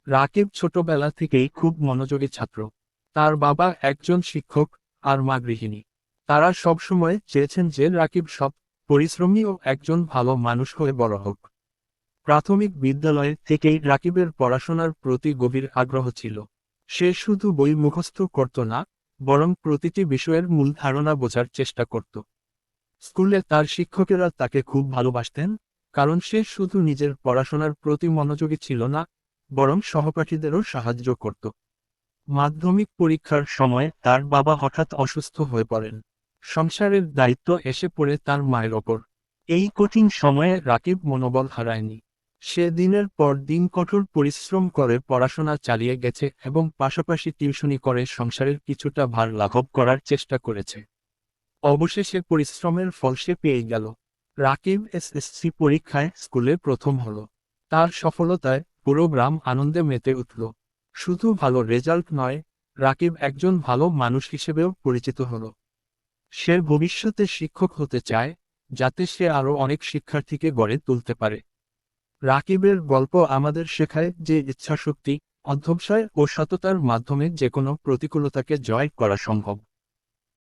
রাকিব ছোটবেলা থেকেই খুব মনোযোগী ছাত্র। তার বাবা একজন শিক্ষক আর মা গৃহিণী। তারা সবসময় চেয়েছেন যে রাকিব সৎ, পরিশ্রমী ও একজন ভালো মানুষ হয়ে বড় হোক। প্রাথমিক বিদ্যালয় থেকেই রাকিবের পড়াশোনার প্রতি গভীর আগ্রহ ছিল। সে শুধু বই মুখস্থ করত না, বরং প্রতিটি বিষয়ের মূল ধারণা বোঝার চেষ্টা করত। স্কুলে তার শিক্ষকেরা তাকে খুব ভালোবাসতেন, কারণ সে শুধু নিজের পড়াশোনার প্রতি মনোযোগী ছিল না, বরং সহপাঠীদেরও সাহায্য করত। মাধ্যমিক পরীক্ষার সময় তার বাবা হঠাৎ অসুস্থ হয়ে পড়েন। সংসারের দায়িত্ব এসে পড়ে তার মায়ের ওপর। এই কঠিন সময়ে রাকিব মনোবল হারায়নি। সে দিনের পর দিন কঠোর পরিশ্রম করে পড়াশোনা চালিয়ে গেছে এবং পাশাপাশি টিউশনি করে সংসারের কিছুটা ভার লাঘব করার চেষ্টা করেছে। অবশেষে পরিশ্রমের ফল সে পেয়ে গেল। রাকিব এসএসসি পরীক্ষায় স্কুলে প্রথম হলো। তার সফলতায় পুরো গ্রাম আনন্দে মেতে উঠল। শুধু ভালো রেজাল্ট নয়, রাকিব একজন ভালো মানুষ হিসেবেও পরিচিত হলো। সে ভবিষ্যতে শিক্ষক হতে চায়, যাতে সে আরও অনেক শিক্ষার্থীকে গড়ে তুলতে পারে। রাকিবের গল্প আমাদের শেখায় যে ইচ্ছাশক্তি, অধ্যবসায় ও সততার মাধ্যমে যেকোনো প্রতিকূলতাকে জয় করা সম্ভব।